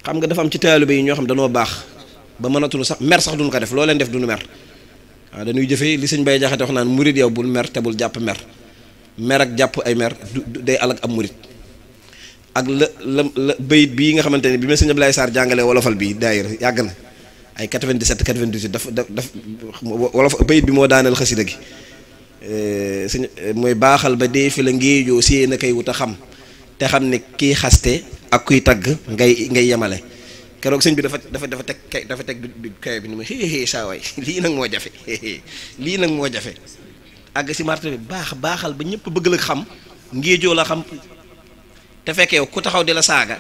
xam nga dafa am ci taalibe yi ñoo xam dañoo baax ba mënatul sax mer sax duñ ko def loo leen def duñu mer waaw dañuy jëfee li sëñ Bay Jaxate wax naan murit yow bul mer te bul jàpp mer mer ak jàpp ay mer day alag ab murit ak la bayit bii nga xamante ne bi ma sëñ Ablaye Sarr jàngalee wolofal bi daayira yàgg na ay 97 98 daf wolof bayit bi moo daaneel xasida gi sëñ mooy baaxal ba dee fi la ngéejoo séen a koy wut a xam te xam ne kii xaste ak kuy tagg ngay yemale keroog sëñ bi dafa teg bi kawe bi ni ma xéexée saa waay lii nag moo jafe lii nag moo jafe àgg si marté bi baaxal ba ñëpp bëgg la xam ngéejoo la xam te fekk yow ku taxaw di la saaga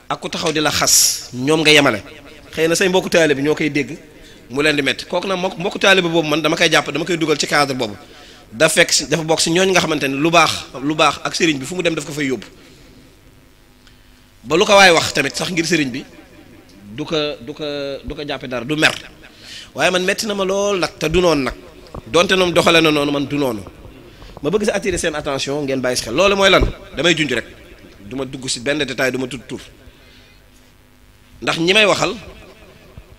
ak ku taxaw di la xas ñoom nga yemale xëy na say mbokku taalibe bi ñoo koy dégg mu leen di métti kooku nag mbokku taalibe boobu man dama koy jàpp dama koy dugal ci cadre boobu dafa bokk si ñooñ nga xamante ne lu baax ak sëriñ bi fu mu dem daf ko fay yóbbu ba lu ko waay wax tamit sax ngir sëriñ bi du ko jàppe dara du mer waaye man metti na ma lool nag te du noonu nag donte noonu doxale na noonu man du noonu ma bëgg sa attirer seen attention ngeen bàyyi si xel loolu mooy lan damay junj rek du ma dugg si benn détail du ma tudd tur ndax ñi may waxal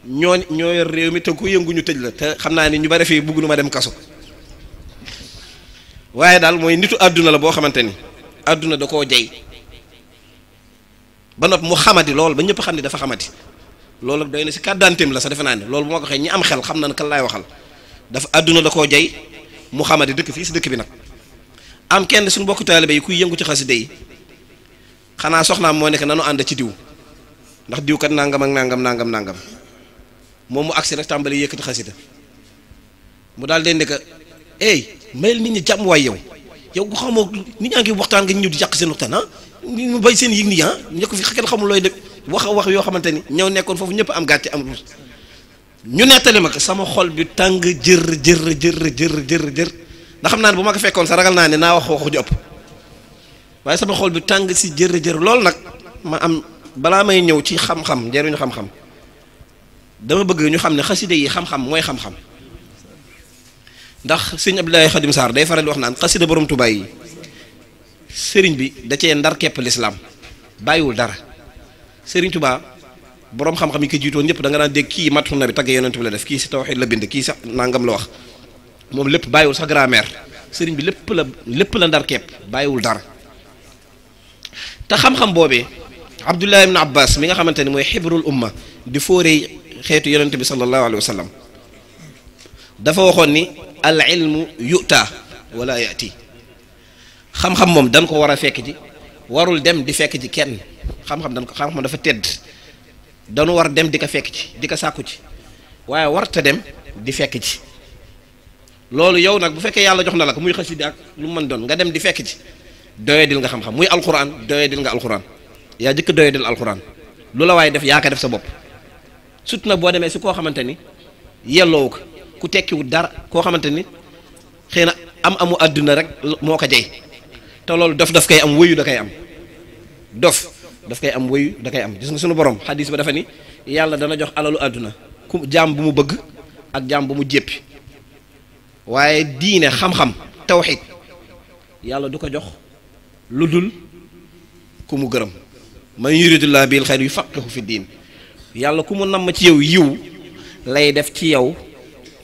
ñoo yor réew mi te ku yëngu ñu tëj la te xam naa ni ñu bari fii bëgg nu ma dem kaso waaye daal mooy nitu àdduna la boo xamante ni àdduna da koo jey ba noppi mu xamadi lool ba ñëpp xam ni dafa xamadi loolu doy na si kàddaanteem la sax defe naa ne loolu bu ma ko waxee ñi am xel xam na ne kan laay waxal dafa àdduna da koo jey mu xamadi dëkk fii si dëkk bi nag am kenn suñu bokk taalibe yi kuy yëngu ci xasida yi xanaa soxnaam moo nekk nanu ànd ci diw ndax diw kat nangam ak nangam moom mu agsi rek tàmbali yëkkati xasida mu daal den ne que mayel nit ñi jàmm waay yow gu xamoo nit ñaa ngi waxtaan nga ñëw di yàq seen waxtaan ñu bay seen yëg nii ñëkk fi kenn xamul looy def wax yoo xamante ni ñëw nekkoon foofu ñëpp am gàcce am ruus ñu nettali ma ko sama xol bi tàng jër ndax xam naa ne bu ma ko fekkoon sa ragal naa ne naa wax ju ëpp waaye sama xol bi tàng si jër loolu nag ma am balaa may ñëw ci xam-xam njëriñu xam-xam dama bëgg ñu xam ne xaside yi xam-xam mooy xam-xam ndax sëñ Abdoulaye Khadim Sarr day faral di wax naan xasida borom Tuubaa yi sëriñ bi da cee ndar kepp lislaam bàyyiwul dara sëriñ Tuubaa borom xam-xam yi ko jiitoon ñëpp da nga daan dégg kii matu na bi tagg yonent bi la def kii si tawxiid la bind kii sax nangam la wax moom lépp bàyyiwul sax grammaire sëriñ bi lépp la ndar kepp bàyyiwul dara te xam-xam boobee Abdullah ibn Abbas mi nga xamante ni mooy xibrul umma di fóoree xeetu yonent bi sallallahu alayhi wa sallam dafa waxoon ni al ilmu yu'ta wala yati xam-xam moom dañ ko war a fekk ji warul dem di fekk ji kenn xam-xam dafa tedd dañu war dem di ko fekk ci di ko sàkku ci waaye warta dem di fekk ci loolu yow nag bu fekkee yàlla jox na la ko muy xasida ak lu mu mën doon nga dem di fekk ci doyadil nga xam-xam muy alquran doyadil nga alquran yaa jëkk doyadil alquran lu la waaye def yaa ko def sa bopp surtout nag boo demee si koo xamante ni yelloowu ko ku tekkiwul dara koo xamante ni xëy na amu àdduna rek moo ko jey te loolu daf koy am wëyu da koy am daf koy am wëyu da koy am gis nga suñu borom xadis ba dafa ni yàlla dana jox alalu àdduna ku jaam bu mu bëgg ak jaam bu mu jéppi waaye diine xam-xam tawxiid yàlla du ko jox lu dul ku mu gërëm man yuridullah bil xayr yufaqihu fi diin yàlla ku mu namm ci yow yiw lay def ci yow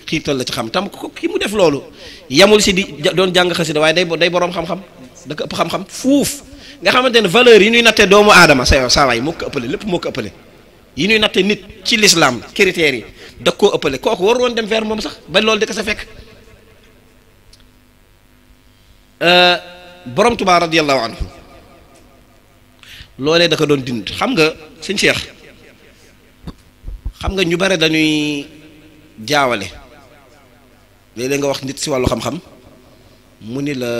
xiirtal la ci xam tam ko ki mu def loolu yamul si di doon jàng xasida waaye day boroom xam-xam da ko ëpp xam-xam fuuf nga xamante ne valeur yi ñuy nattee doomu aadama saa waay moo ko ëppale lépp moo ko ëppale yi ñuy nattee nit ci l'islam critères yi da koo ëppale kooku waru woon dem vers moom sax ba loolu di ko sa fekk borom Tuubaa radiyallahu anhu loolee da ko doon dind xam nga sëñ Cheikh xam nga ñu bare dañuy jaawale léeg-léeg nga wax nit si wàllu xam-xam mu ni la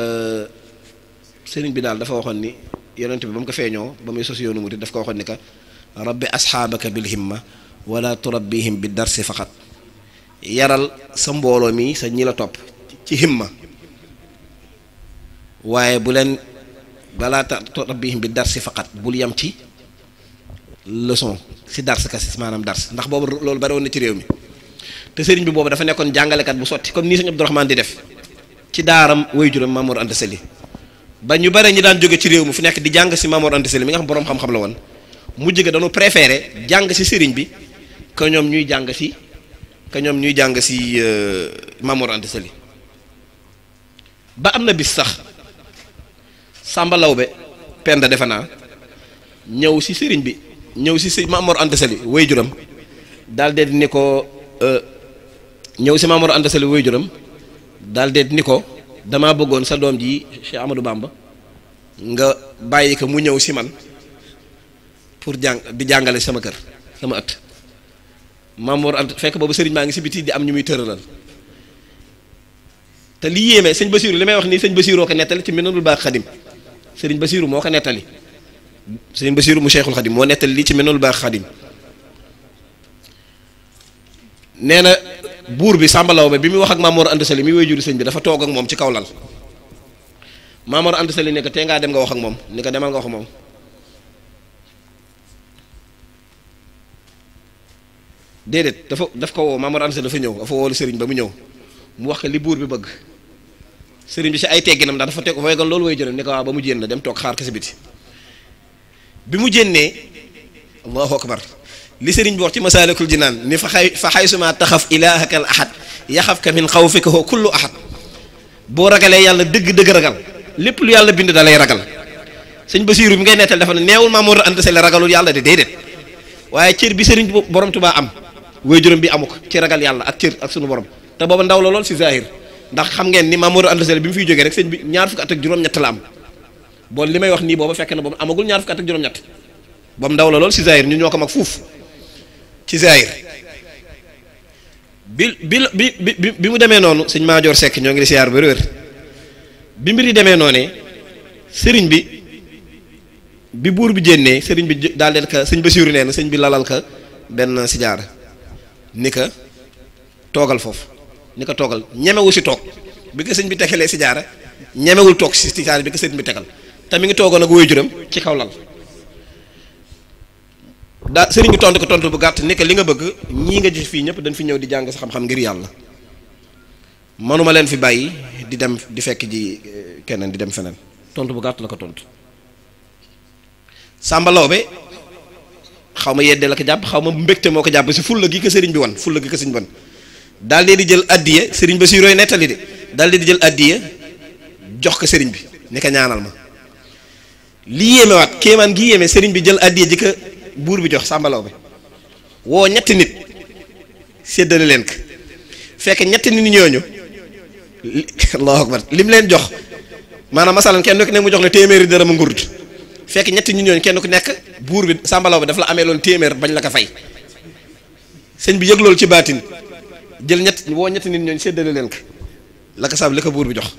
sëriñ bi daal dafa waxoon ni yonent bi ba mu ko feeñoo ba muy sos yoonu murid daf ko waxoon ni ka rabbi asxaabaka bil himma wala turabbihim bi darsi faqat yaral sa mbooloo mi sa ñi la topp ci himma waaye bu leen balaa turabbihim bi darsi faqat bul yam ci leçon si dars kasi maanaam dars ndax boobu loolu bari woon na ci réew mi te sëriñ bi boobu dafa nekkoon jàngalekat bu sotti comme nii sëñ Abdourahmane di def ci daaram waajuram Mamour Anta Sali ba ñu bare ñi daan jóge ci réew mi fu nekk di jàng si Mamour Anta Sali mi nga xam boroom xam-xam la woon mujj ga dañu préféré jàng si sëriñ bi que ñoom ñuy jàng si Maam Mor Anta Sali ba am na bis sax Samba Lawbe Penda defe naa ñëw si sëriñ bi ñëw si Maam Mor Anta Sali waajuram daal de ni ko ñëw si Maam Mor Anta Sali waajuram daal de ni ko damaa bëggoon sa doom ji Cheikh Amadou Bamba nga bàyyi ko mu ñëw si man pour di jàngale sama kër sama ëtt. Maam Mor Anta fekk boobu sëriñ maa ngi si biti di am ñu muy tëralal te li yéeme sëñ Basiiru li may wax nii sëñ Basiiroo ko nettali ci Minanul Baaxil Xadim sëriñ Basiiru moo ko nettali sëriñ Basiiru mu Cheikhul Xadim moo nettali lii ci Minanul Baaxil Xadim nee na buur bi Samba Lawbe bi muy wax ak Maam Mor Anta Sali mi waajuru sëñ bi dafa toog ak moom ci kaw lal Maam Mor Anta Sali ne ko tee ngaa dem nga wax ak moom ni ko demal nga wax ak moom déedéet daf ko woo Maam Mor Anta Sali dafa ñëw dafa woolu sëriñ ba mu ñëw mu wax ko li buur bi bëgg sëriñ bi si ay tegginam ndax dafa teg ko faygal loolu way jëram ni ko waaw ba mu jénn la dem toog xaar ko si biti bi mu jénnee allahu akbar li sëriñ bi wax ci Masaalikul Jinaan ni fa xaysuma taxaf ilaahakal ahad yaxafka min xawfika kullu ahad boo ragalee yàlla dëgg ragal lépp lu yàlla bind da lay ragal sëñ Basiiru bi ngay nettal dafa ne neewul Maam Mor Anta Sali ragalul yàlla de déedéet waaye cër bi sëriñ borom Tuubaa am waajuram bi amu ko ci ragal yàlla ak cër ak sunu borom te booba ndaw la lool si zahir ndax xam ngeen ni Maam Mor Anta Sali bi mu fiy jógee rek sëñ bi ñaar fukki at ak juróom-ñett la am bon li may wax nii booba fekk na boobu amagul ñaar fukki at ak juróom-ñett boobu ndaw la lool si zahir ñu ñoo ko mag fuuf ci zahir bi mu demee noonu sëñ Maajoor Sekk ñoo ngi di siyaar ba wér bi mbir yi demee noonee sëriñ bi buur bi jénnee sëriñ bi daal leen ka sëñ Basiiru nee na sëñ bi lalal ka benn sijaara ni ka toogal foofu ni ko toogal ñemewu si toog bi ko sëñ bi tegalee sijaara ñemewul toog si sijaara bi ko sëñ bi tegal te mi ngi toogoon ak waajuram ci kaw lal daa sëriñ bi tontu ko tontu bu gàtt ni ko li nga bëgg ñii nga gis fii ñëpp dañ fi ñëw di jàng sa xam-xam ngir yàlla manuma leen fi bàyyi di dem di fekk ji keneen di dem feneen tontu bu gàtt la ko tontu Samba Lawbe xaw ma yeddee la ko jàpp xaw ma mbégte moo ko jàpp si fulla gi ko sëriñ bi wan fulla gi ko sëriñ bi wan daal di jël addiya sëriñ ba si roy nettali de daal di jël addiya jox ko sëriñ bi ni ko ñaanal ma li yéeme waat kéemaan gi yéeme sëriñ bi jël addiya ji ko buur bi jox Samba Lawbe woo ñetti nit séddale leen ko fekk ñetti nit ñooñu allahu akbar lim leen jox maanaam masalan kenn ku ne mu jox la téeméeri dërëm ngurd fekk ñetti nit ñooñu kenn ku nekk buur bi Samba Lawbe dafa la amee loon téeméer bañ la ko fay sëñ bi yëg loolu ci baatin jël ñetti nit ñooñu séddale leen ko la ko sab li ko buur bi jox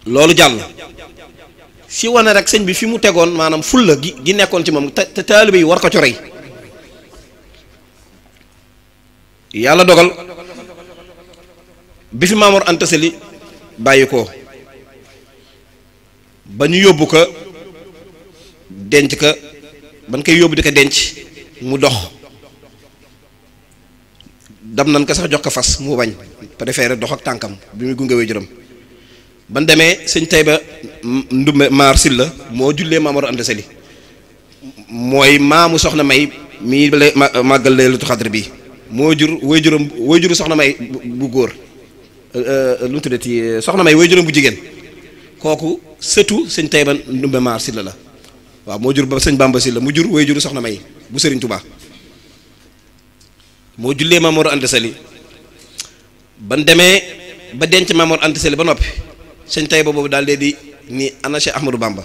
loolu jàll si wane rek sëñ bi fi mu tegoon maanaam fulla gi nekkoon ci moom te taalibe yi war ko corey yàlla dogal bi fi Maam Mor Anta Sali bàyyi ko ba ñu yóbbu ko denc ka ban koy yóbbu di ko denc mu dox dam nan ko sax jox ko fas mu bañ préféré dox ak tànkam bi muy gunge waajuram ban demee sëñ Tayba Ndumbe Maar Silla moo jullee Maam Mor Anta Sali mooy maamu soxna May mii màggal Laylatul Xadr bi moo jur waajuru soxna May bu góor lu mu tuddati soxna May waajuram bu jigéen kooku sëtu sëñ Tayba Ndumbe Maar Silla la waaw moo jur ba sëñ Bamba Silla mu jur waajuru soxna May bu Sëriñ Tuubaa moo jullee Maam Mor Anta Sali ban demee ba denc Maam Mor Anta Sali ba noppi sëñ Tayba boobu daal di ni ana Cheikh Ahmadou Bamba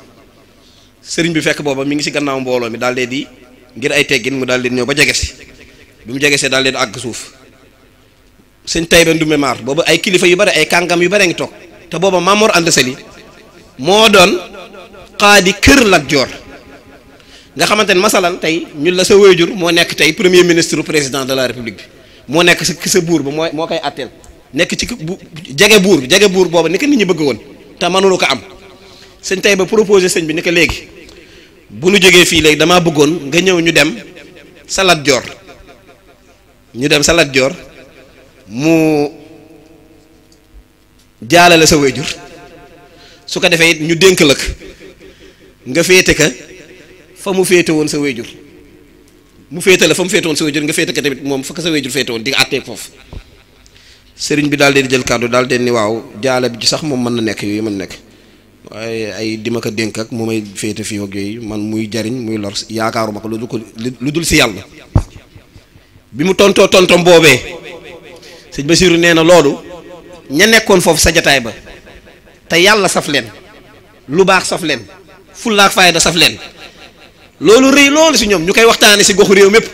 sëriñ bi fekk booba mi ngi si gannaaw mbooloo mi daal di ngir ay teggin mu daal di ñëw ba jege si bi mu jege see daal di àgg suuf sëñ Tayba Ndumbe Maar boobu ay kilifa yu bari ay kàngam yu bari ngi toog te booba Maam Mor Anta Sali moo doon xaadi kër Lat Joor nga xamante ne masalan tey ñun la sa waajur moo nekk tey premier ministre président de la république bi moo nekk sa buur ba moo koy atteel nekk ci jege buur booba ni ko nit ñi bëgg woon te mënulu ko am sëñ Tayba proposé sëñ bi ni ko léegi bu nu jógee fii léegi damaa bëggoon nga ñëw ñu dem sa Lat Joor mu jaalale sa waajur su ko defee it ñu dénk la ko nga féete ka fa mu féete woon sa wéjur mu féete la fa mu féete woon sa wéjur nga féete ko tamit moom fa ko sa wéjur féete woon di nga àttee foofu. sëriñ bi daal di jël kàddu daal di ni waaw jaale bi ci sax moom mën na nekk yooyu mën na nekk waaye ay di ma ko dénk ak mu may féete fii ak yooyu man muy jariñ muy lor yaakaaruma ko lu dul si yàlla. bi mu tontoo tontom boobee sëñ Basiiru nee na loolu ña nekkoon foofu sa jataay ba te yàlla saf leen lu baax saf leen fullaak fayda saf leen loolu rëy loolu si ñoom ñu koy waxtaane si goxu réew mépp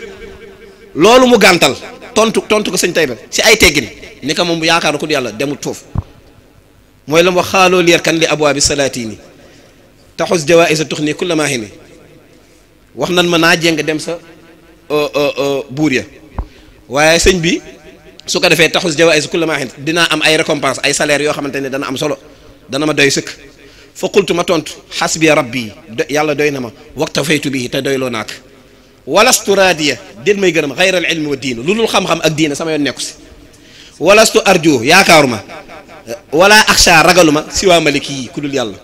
loolu mu gàntal tontu ko sëñ Tayba si ay teggin ni ko moom yaakaaru ko du yàlla demut foofu mooy la mu wax xaaloo lier kan li abwaabi salaatini taxus jawaïsa tuxni kulla maahini wax nan ma naa jéng dem sa buur ya waaye sëñ bi su ko defee taxus jawaïsa kulla maahini dinaa am ay récompense ay salaire yoo xamante ne dana am solo dana ma doy sëkk fa qultu ma tontu xasbi rabbi yàlla doy na ma waktafaytu bihi te doyloo naak walastu raadiya déet may gërëm xayral ilmi wa diinu lu dul xam-xam ak diina sama yoon nekku si walastu arju yaakaaruma wala axsha ragaluma si waa maliki yi ku dul yàlla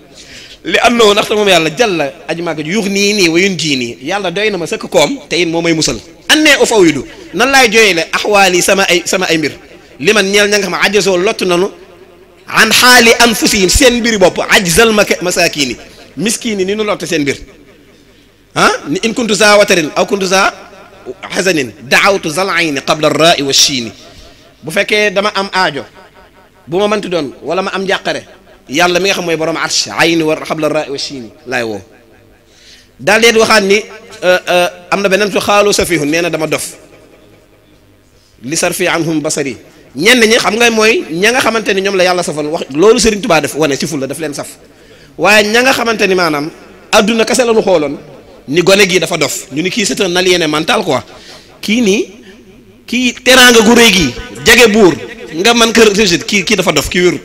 li annoo ndaxte moom yàlla jàlla aji màgg yuux nii wa yun jii nii yàlla doy na ma sëkk koom te it moo may musal annee u fawidu nan laay jooyle axwaali sama ay mbir li man ñeel ña nga xam ajasoo lott nanu an xaali anfusihim seen mbiri bopp ajzal masakini miskini ni nu lotte seen mbir ni in kuntu za watarin aw kuntu za hazanin daawtu zal ayni qabla rai wa chiini bu fekkee dama am aajo bu ma mënti doon wala ma am njàqare yàlla mi nga xam mooy borom arsh ayni war qabla rai wa chiini laay woo daal leen waxaat ni am na beneen su xaalu safihun nee na dama dof li sarfi anhum basari ñenn ñi xam nga mooy ña nga xamante ni ñoom la yàlla safal wax loolu Serigne Touba def wane ci ful la daf leen saf waaye ña nga xamante ni maanaam adduna kese la ñu xooloon ni gone gii dafa dof ñu ni kii c'est un aliéné mental quoi kii teraanga gu rëy gii jege buur nga mën kër réussite kii dafa dof kii wérut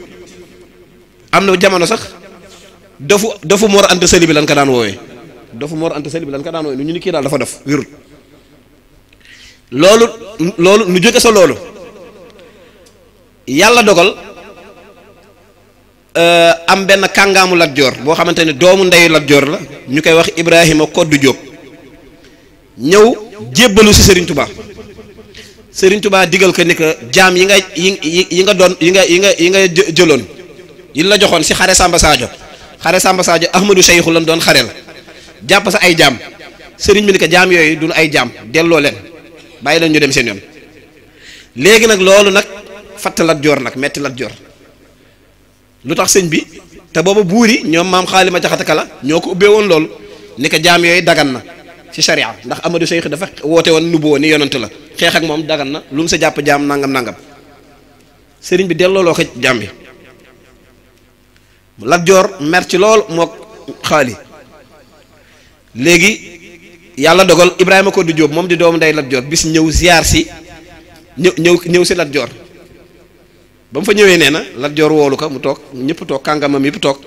am na jamono sax dofu Mor Anta Sali bi lan ko daan woowee ñu ni kii daal dafa dof wérut loolu nu jóge sa loolu yàlla dogal am benn kàngaamu Lat Joor boo xamante ne doomu ndeyu Lat Joor la ñu koy wax Ibrahima Koddu Jóob ñëw jébbalu si Serigne Touba digal ko ni que jaam yi nga doon yi nga jëloon yi la joxoon si xare Samba Sadio Ahmadou Cheikhou lan doon xare la jàpp sa ay jaam Serigne bi ni que jaam yooyu duñu ay jaam delloo leen bàyyi leen ñu dem seen yoon léegi nag loolu nag fatt Lat Joor nag metti Lat Joor lu tax sëñ bi te booba buur yi ñoom maam xaalima jaxate kala ñoo ko ubbee woon loolu ni ko jaam yooyu dagan na ci sharia ndax Amadou Cheikh dafa woote woon nubboo ni yonant la xeex ak moom dagan na lu mu sa jàpp jaam nangam sëriñ bi dellooloo ko jaam bi Lat Joor mer ci lool mook xaali léegi yàlla dogal Ibrahima Koddu Jóob moom di doomu ndey Lat Joor bis ñëw ziar si ñëw si Lat Joor ba mu fa ñëwee nee na Lat Joor woolu ko mu toog ñëpp toog kàngamam yëpp toog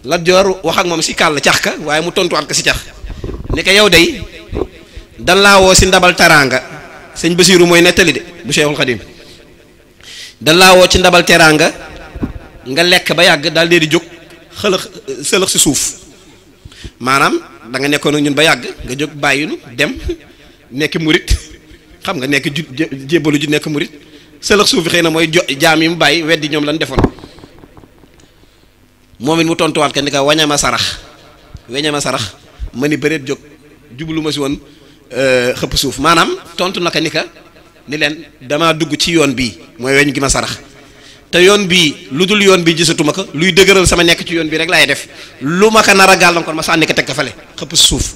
Lat Joor wax ak moom si kàll cax ka waaye mu tontuwaat ko si cax ni ko yow day dan laa woo si ndabal teraanga sëñ Basiiru mooy nettali de bu Cheikhul Khadim dan laa woo ci ndabal teraanga nga lekk ba yàgg daal di jóg sëlëx si suuf maanaam da nga nekkoon ak ñun ba yàgg nga jóg bàyyinu dem nekk murit xam nga nekk jébbalu ju nekk murit sëlëx suuf bi xëy na mooy jaam yi mu bàyyi weddi ñoom lan defoon moom it mu tontuwaat ka ni ka weñama sarax ma ni bëreet jóg jublu ma si woon xëpp suuf maanaam tontu naka ni ka ni leen damaa dugg ci yoon bii mooy weñ gi ma sarax te yoon bii lu dul yoon bii gisatuma ko luy dëgëral sama nekk ci yoon bii rek laay def lu ma ko nar a gàllankoor ma sànni ko teg ko fale xëpp suuf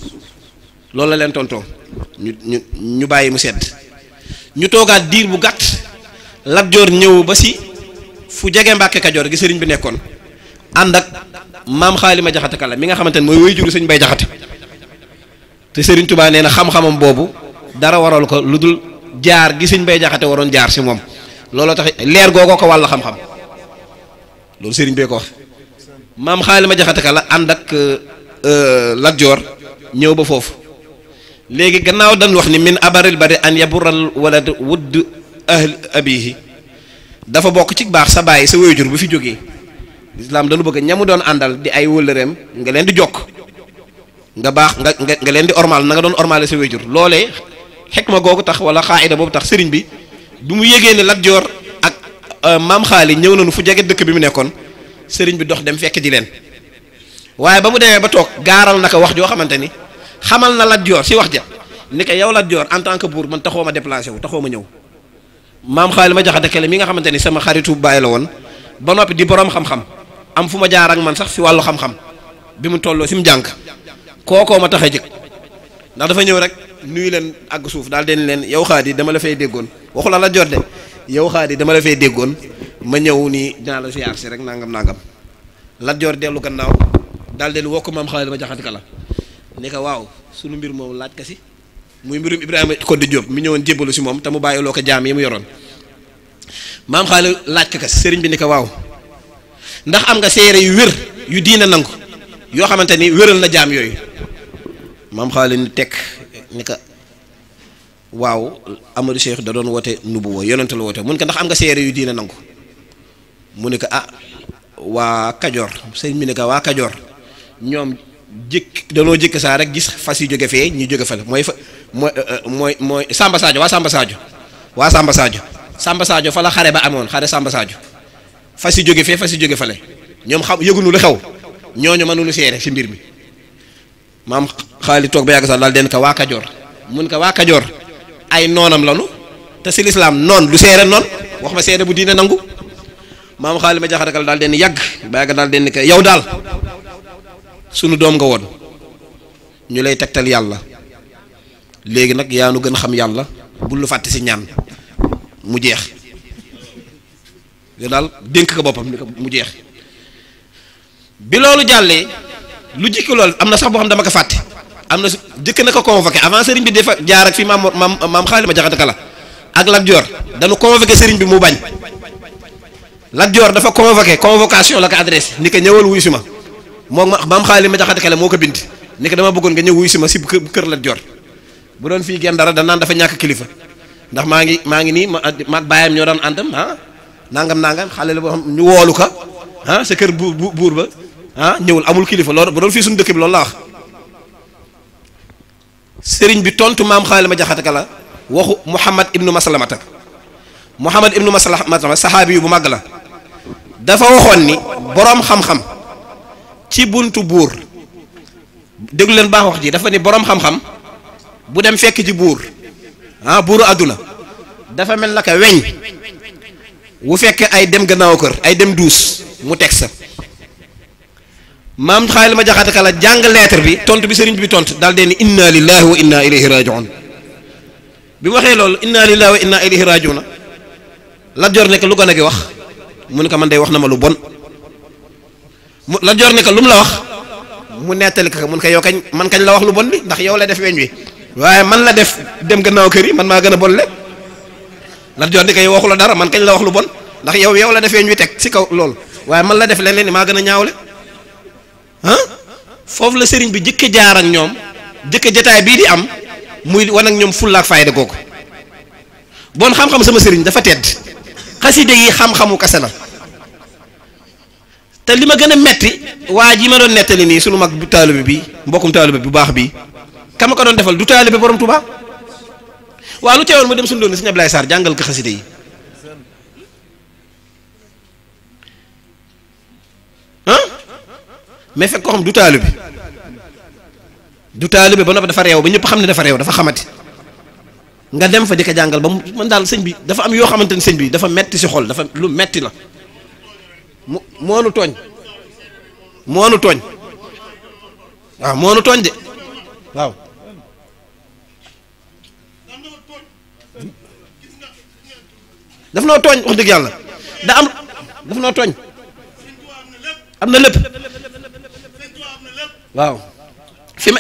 loolu la leen tontoo ñu bàyyi mu sedd ñu toogaat diir bu gàtt Lat Joor ñëw ba si fu jege Mbàkke Kajoor gi sëriñ bi nekkoon ànd ak maam xaalima jaxate kala mi nga xamante ne mooy way juru sëñ Bay Jaxate te sëriñ Tuubaa nee na xam-xamam boobu dara waral ko lu dul jaar gi sëñ Bay Jaxate waroon jaar si moom looloo tax leer googoo ko wàll xam-xam loolu sëriñ bee ko wax maam xaalima jaxate kala ànd ak Lat Joor ñëw ba foofu léegi gannaaw dañ wax ni min abaril bari an yabural walad wudd abihi dafa bokk ci baax sa bàyyi sa wéyjur bu fi jógee lislaam dañu bëgg ñamu doon àndal di ay wëllëreem nga leen di jokk nga baax nga leen di ormal na nga doon ormale sa wéjur loolee xikma googu tax wala xaayida boobu tax sëriñ bi mu yégee ne Lat Joor ak maam xaali ñëw nañu fu jege dëkk bi mu nekkoon sëriñ bi dox dem fekk ji leen waaye ba mu demee ba toog gaaral naka wax joo xamante ni xamal na Lat Joor si wax ja ni ko yow Lat Joor en tant que buur man taxoo ma déplacé wu taxoo ma ñëw maam xaali ma jaxate kele mi nga xamante ni sama xaritu bàyyi la woon ba noppi di borom xam-xam am fu ma jaar ak man sax si wàllu xam-xam bi mu tolloo si mu jàng kookoo ma tax a jëkk ndax dafa ñëw rek nuyu leen àgg suuf daal den leen yow Xaadi dama la fay déggoon waxu la Lat Joor de yow Xaadi dama la fay déggoon ma ñëw nii dinaa la siyaar si rek nangam Lat Joor dellu gannaaw daal den wokk maam xaali ma jaxate ka la ni ko waaw sunu mbir moom laaj ka si muy mbirum Ibrahima Codé Diop mi ñëwoon jébbalu si moom te mu bàyyiloo ko jaam yi mu yoroon maam xaali laaj ka si sëriñ bi ni ko waaw ndax am nga seere yu wér yu diina nangu yoo xamante ni wéral na jaam yooyu maam xaali ni tekk ni ko waaw Amadou Cheikh da doon woote nubuwa yonent la woote mun ko ndax am nga seere yu diina nangu mu ne ko ah waa Kajoor sëriñ bi ni ko waa Kajoor ñoom danoo jëkk saa rek gis fas yu jóge fee ñu jóge fale mooy Samba Sadio Samba Sadio fa la xare ba amoon xare Samba Sadio fas yu jóge fee fas yu jóge fale ñoom xam yëgunu lu xew ñooñu mënuñu seere si mbir mi maam xaali toog ba yàgg sax daal den ko waa Kajoor mun ko waa Kajoor ay noonam lanu te si lislaam noon lu seere noon wax ma seere bu diine nangu maam xaali ma jaxatakal daal den yàgg ba yàgg daal den ko yow daal sunu doom nga woon ñu lay tegtal yàlla léegi nag yaa nu gën xam yàlla bul lu fàtte si ñaan mu jeex yow daal dénk ko boppam ni ko mu jeex bi loolu jàllee lu jikki loolu am na sax boo xam dama ko fàtte am na jëkk na ko convoqué avant sëriñ bi dafa jaar ak fii maam xaali ma jaxate kala ak Lat Joor dañu convoqué sëriñ bi mu bañ Lat Joor dafa convocation la ko adressé ni ko ñëwal wuyu si ma moom maam xaali ma jaxate kala moo ko bind ni ko dama bëggoon nga ñëw wuyu si ma si kër Lat Joor bu doon fii genn dara da naan dafa ñàkk kilifa ndax maa ngi nii ma baayam ñoo daan àndam nangam xale la boo xam ñu woolu ko sa kër buur ba ñëwul amul kilifa loolu bu doon fii suñu dëkk bi loolu la wax sëriñ bi tontu maam xaali ma jaxate ka la waxu Muhammad ibnu Maslamata saxaabi yu bu mag la dafa waxoon ni boroom xam-xam ci buntu buur déglu leen baax wax ji dafa ni boroom xam-xam bu dem fekk ji buuru àdduna dafa mel naka weñ wu fekk ay dem gannaaw kër ay dem duus mu teg sa maam xaali ma jaxate ka la jàng lettre bi tontu bi sëriñ bi tontu daal dee ni inna lillahi wa inna ilayhi rajiun bi mu waxee loolu inna lillahi wa inna ilayhi rajiun Lat Joor nekk lu gën a gi wax mu ne ko man day wax na ma lu bon Lat Joor nekk lu mu la wax mu nettali ko mun ko yow kañ man kañ la wax lu bon bi ndax yow la def weñ wi waaye man la def dem gannaaw kër yi man maa gën a bon le Lat Joor nekk yow waxu la dara man kañ la wax lu bon ndax yow la def weñ wi teg si kaw loolu waaye man la def leneen maa gën a ñaawle foofu la sëriñ bi jëkk jaar ak ñoom jëkk jataay bii di am muy wan ak ñoom fulla ak fayda googu bon xam-xam sama sëriñ dafa tedd xaside yi xam-xamu kase la te li ma gën a metti waa ji ma doon nettali nii sunu mag bu taalibe bi mbokkum taalibe bu baax bi ka ma ko doon defal du taalibe borom Tuubaa waa lu teewoon ma dem suñu doon Sëriñ Ablaye Sarr jàngal ko xaside yi mais fekk ko xam du taalibe ba noppi dafa réew ba ñëpp xam ne dafa réew dafa xamati nga dem fa di ko jàngal ba man daal sëñ bi dafa am yoo xamante ne sëñ bi dafa metti si xol dafa lu metti la moonu tooñ waaw moonu tooñ de waaw daf noo tooñ wax dëgg yàlla daf noo tooñ am na lépp waaw fi ma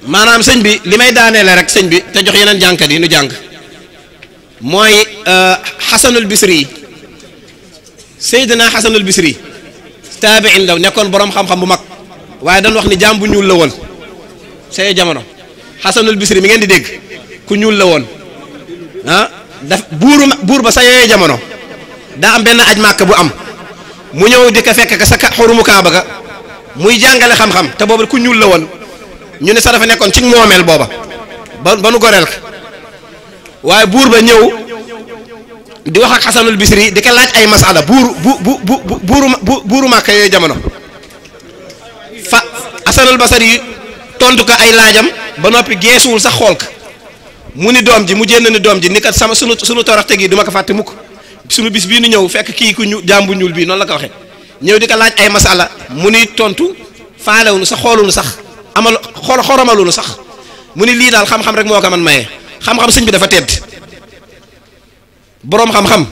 maanaam sëñ bi li may daaneele rek sëñ bi te jox yeneen jànkat yi nu jàng mooy xasanul bisri yi Seydina xasanul bisri taabiin la nekkoon borom xam-xam bu mag waaye dañ wax ni jaam bu ñuul la woon say jamono xasanul bisri mi ngeen di dégg ku ñuul la woon ah daf buur ba sa yooyee jamono daa am benn aj màkk bu am mu ñëw di ko fekk ka sa xurumu kaaba ga muy jàngale xam-xam te boobu ku ñuul la woon ñu ne sa dafa nekkoon ci moomeel booba ba nu goreel ka waaye buur ba ñëw di wax ak xasanul bisri di ko laaj ay masala buuru màkk yooyu jamono fa xasanul basari yi tontu ko ay laajam ba noppi geesuwul sax xool ka mu ni doom ji mu jénn ni doom ji ni kat sama sunu toroxte gi duma ko fàtte mukk sunu bis bii nu ñëw fekk kii ku ñu jàmbu ñuul bii noonu la ko waxee ñëw di ko laaj ay masala mu ni tontu faalewunu sax xoolunu sax amal xoromalunu sax mu ni lii daal xam-xam rek moo ko man maye xam-xam sëñ bi dafa tedd boroom xam-xam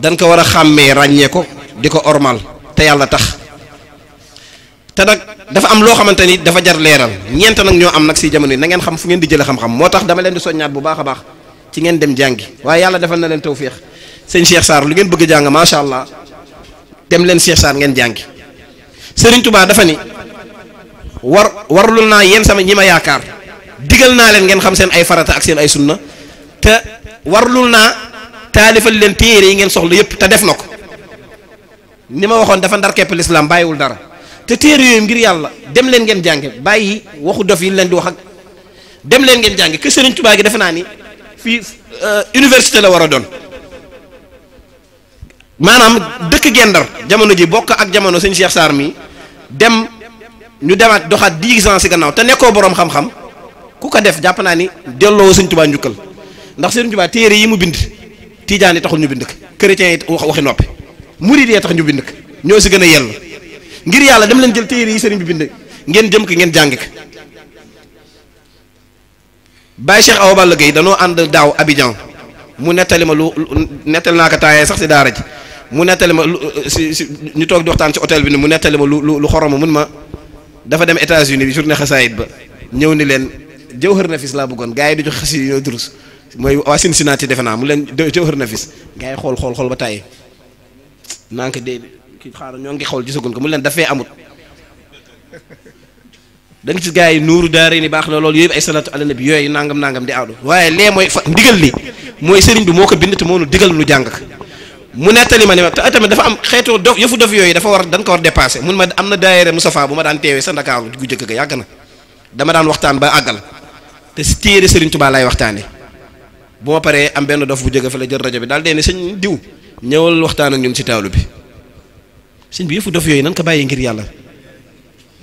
dañ ko war a xàmmee ràññee ko di ko ormal te yàlla tax te nag dafa am loo xamante ni dafa jar leeral ñeent nag ñoo am nag si jamono yi na ngeen xam fu ngeen di jële xam-xam moo tax dama leen di soññaat bu baax a baax ci ngeen dem jàngi waaye yàlla defal na leen tawféex sëñ Cheikh Sarr lu ngeen bëgg a jàng macha allah dem leen Cheikh Sarr ngeen jàngi Serigne Touba dafa ni warlul naa yéen sama ñi ma yaakaar digal naa leen ngeen xam seen ay farata ak seen ay sunna te warlul naa taalifal leen téere yi ngeen soxla yëpp te def na ko ni ma waxoon dafa ndar kepp lislaam bàyyiwul dara te téere yooyu ngir yàlla dem leen ngeen jànge bàyyi waxu dof yi leen di wax ak dem leen ngeen jànge que Serigne Touba gi defe naa ni fii université la war a doon maanaam dëkk Gendar jamono ji bokk ak jamono sëñ Cheikh Sarr mi dem ñu demaat doxaat 10 ans si gannaaw te nekkoo boroom xam-xam ku ko def jàpp naa ni delloo sëñ Touba njukkal ndax Serigne Touba téere yi mu bind tijaan yi taxul ñu bind ko chrétiens yi waxi noppi murid yi tax ñu bind ko ñoo si gën a yell ngir yàlla dem leen jël téere yi sëriñ bi bind ngeen jëm ko ngeen jàng ko Baye Cheikh Awa Balla Gueye danoo ànd daaw Abidjan mu nettali ma lu nettali naa ko taayee sax si daara ji mu nettali ma si ñu toog di waxtaan ci hôtel bi ni mu nettali ma lu xoroma mun ma dafa dem États-Unis bi journée xasaayit ba ñëw ni leen Jawhar Nafis laa bëggoon gars yi di jox xasi yi ñoo durus mooy waa Cincinnati defe naa mu leen Jawhar Nafis gars yi xool ba tàyyi naa ko dee kii xaaral ñoo ngi xool gisaguñ ko mu leen dafee amut da nga ci gars yi nuuru daare ni baax na loolu yëpp ay salatu ala nabi yooyu nangam di aadu waaye lee mooy fa ndigal li mooy sëriñ bi moo ko bind te moo nu digal nu jàng ko mu nettali ma ne ma te tamit dafa am xeetu dof yëfu dof yooyu dañ ko war dépassé mun ma am na daayira Moustapha bu ma daan teewee sa Ndakaaru gu jëkk ga yàgg na dama daan waxtaan ba àggal te si téere Sëriñ Tuubaa lay waxtaane bu ma paree am benn dof bu jóge fa la jël rajo bi daal dee ne sëñ diw ñëwal waxtaan ak ñun ci taalu bi sëñ bi yëfu dof yooyu nan ko bàyyi ngir yàlla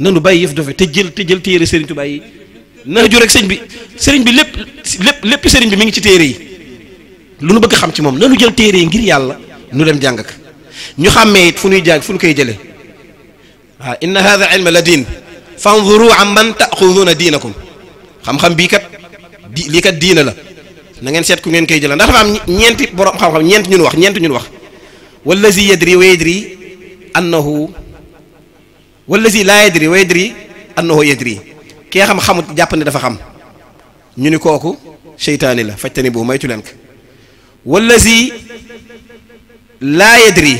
nanu bàyyi yëf dof yi te jël téere Sëriñ Tuubaa yi na ju rek sëñ bi lépp sëriñ bi mi ngi ci téere yi lu nu bëgg xam ci moom nanu jël téere yi ngir yàlla nu dem jàng ko ñu xàmmee it fu nuy jàng fu nu koy jëlee waaw inna hadha ilma la diin fanzuru an man taaxuduuna diinakum xam-xam bii kat lii kat diina la na ngeen seet ku ngeen koy jëlee ndax dafa am ñeenti borom xam-xam ñeent ñun wax wallazi yadri wa yadri annahu wallazi laa yadri wa yadri annahu yadri kee xam xamut jàpp ne dafa xam ñu ni kooku seytaani la fajtani boobu maytu leen ko wallazi laa yadri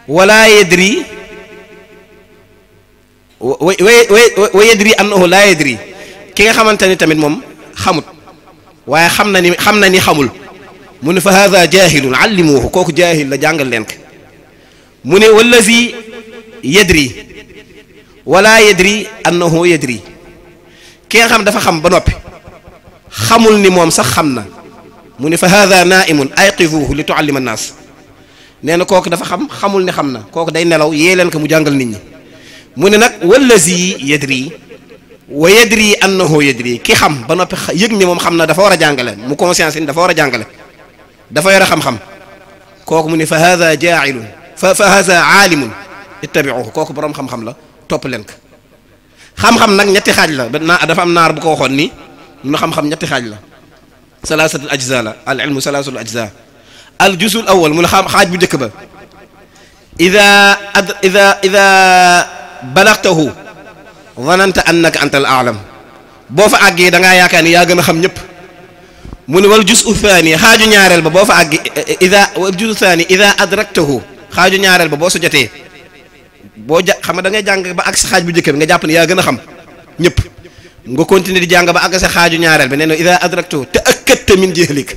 wala yadri wa yadri annahu laa yadri ki nga xamante ni tamit moom xamut waaye xam na ni xamul mu ne fa hada jahilun allimuhu kooku jaahil la jàngal leen ko mu ne wallazi yadri wala yadri annahu yadri ki nga xam dafa xam ba noppi xamul ni moom sax xam na mu ne fa hada naimun ayqizuhu li tuallima annaas nee na kooku dafa xamul ni xam na kooku day nelaw yee leen ko mu jàngal nit ñi mu ne nag wallazi yadri wa yadri annahu yadri ki xam ba noppi yëg ni moom xam na dafa war a jàngale mu conscience ni dafa war a jàngale dafa yore xam-xam kooku mu ne fa hada jaa'ilun fa hada aalimun ittabi'uhu kooku borom xam-xam la topp leen ko xam-xam nag ñetti xaaj la dafa am naar bu ko waxoon ni nu xam-xam ñetti xaaj la salaasatul ajza la al ilmu salaasatul ajza al juzul awwal mu ne xaaj bu njëkk ba ida balagtahu zananta annaka anta al a'lam boo fa àggee da ngaa yaakaar ni yaa gën a xam ñëpp mu ne wal juz'u thani xaaju ñaareel ba boo fa àggee wal juz'u thani ida adraktahu xaaju ñaareel ba boo su jotee boo xam nga da ngay jàng ba ak sa xaaj bu njëkk bi nga jàpp ne yaa gën a xam ñëpp nga continuer di jàng ba àgg sa xaaju ñaareel bi nee na ida adraktahu ta'akkadta min jahlik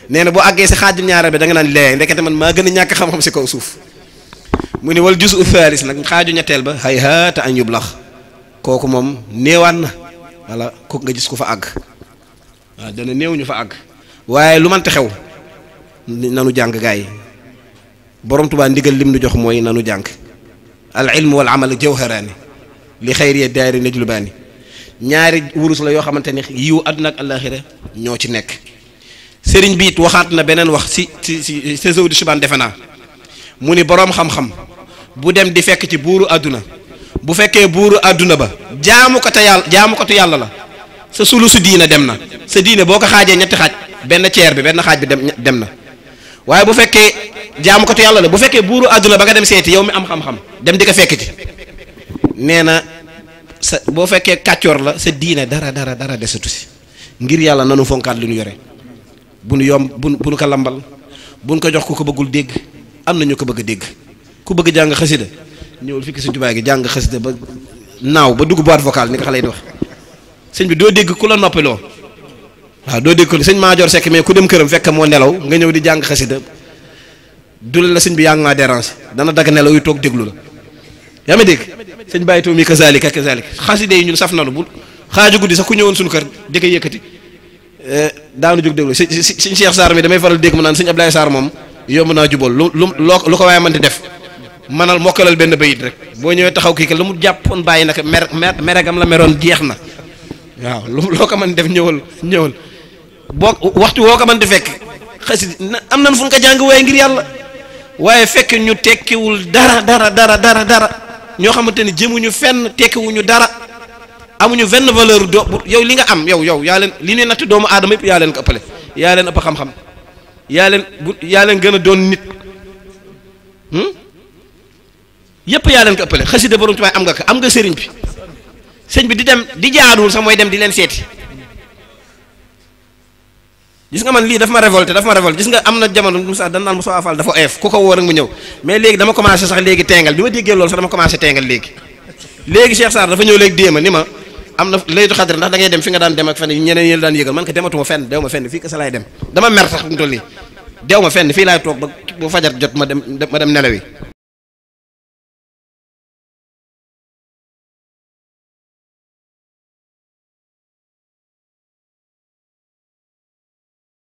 nee na boo àggee sa xaaju ñaareel bi da nga naan lee ndekete man maa gën a ñàkk xam-xam si kaw suuf mu ne wal juz'u thalis nag xaaju ñetteel ba hayhaata an yublax kooku moom néewaan na wala kooku nga gis ku fa àgg waaw dana néew ñu fa àgg waaye lu mënti xew nanu jàng gaa yi borom Tuubaa ndigal lim nu jox mooy nanu jàng al ilmu wal amal jawharaani li xayri daari najlubaani ñaari wurus la yoo xamante ni yiw àdduna ak àllaaxira ñoo ci nekk sëriñ bi it waxaat na beneen wax si Zawdu Shibaan defe naa mu ni boroom xam-xam bu dem di fekk ci buuru àdduna bu fekkee buuru àdduna ba jaamukatu yàlla la sa sulusu diina dem na sa diine boo ko xaajee ñetti xaaj benn ceer bi benn xaaj bi dem na waaye bu fekkee jaamukatu yàlla la bu fekkee buuru àdduna ba nga dem seeti yow mi am xam-xam dem di ko fekk ci nee na sa boo fekkee kàccoor la sa diine dara desatu si ngir yàlla nanu fonkaat li ñu yore bu nu yomb bu nu ko lambal bu nu ko jox ku ko bëggul dégg am na ñu ko bëgg a dégg ku bëgg jàng xasida ñëwul fii Sëñ Tuubaa gi jàng xasida ba naaw ba dugg boîte vocale ni ko xale yi di wax sëñ bi doo dégg ku la noppiloo waaw doo dégg ko sëñ Maajoor Sekk mais ku dem këram fekk moo nelaw nga ñëw di jàng xasida dul la sëñ bi yaa ngi maa dérange dana dagg nelaw yu toog déglu la yaa ma dégg sëñ bàyyi taw mi kazalika xasida yi ñun saf nanu bu xaaju guddi sax ku ñëwoon suñu kër di ko yëkkati daanu jóg déglu sëñ Cheikh Sarr mi damay faral dégg mu naan sëñ Ablaye Sarr moom yomb naa jubal lu ko waaye mën di def manal mokkalal benn bayit rek boo ñëwee taxaw kii que lu mu jàppoon bàyyi naka meregam la meroon jeex na waaw loo ko mën def ñëwal boo waxtu woo ko mën di fekk xasida am nañ fu nga ko jàng waaye ngir yàlla waaye fekk ñu tekkiwul dara ñoo xamante ni jëmuñu fenn tekkiwuñu dara amuñu benn valeur yow li nga am yow yaa leen li ñuy natt doomu aadama yëpp yaa leen ko ëppale yaa leen ëpp xam-xam yaa leen gën a doon nit yëpp yaa leen ko ëppale xasida borom Tuubaa am nga sëriñ bi sëñ bi di dem di jaaduwul sax mooy dem di leen seeti gis nga man lii daf ma révolté gis nga am na jamono Moussa dañ naan Moussa Fall dafa oyof ku ko woo rek mu ñëw mais léegi dama commencé sax léegi teengal bi ma déggee loolu sax dama commencé teengal léegi Cheikh Sarr dafa ñëw léegi déema ni ma am na laytu xadri ndax da ngay dem fi nga daan dem ak fenn ñeneen ñi la daan yëgal man ko dematuma fenn dew ma fenn fii ka sa laay dem dama mer sax mu toll nii dew ma fenn fii laay toog ba fajar jot ma dem nelawi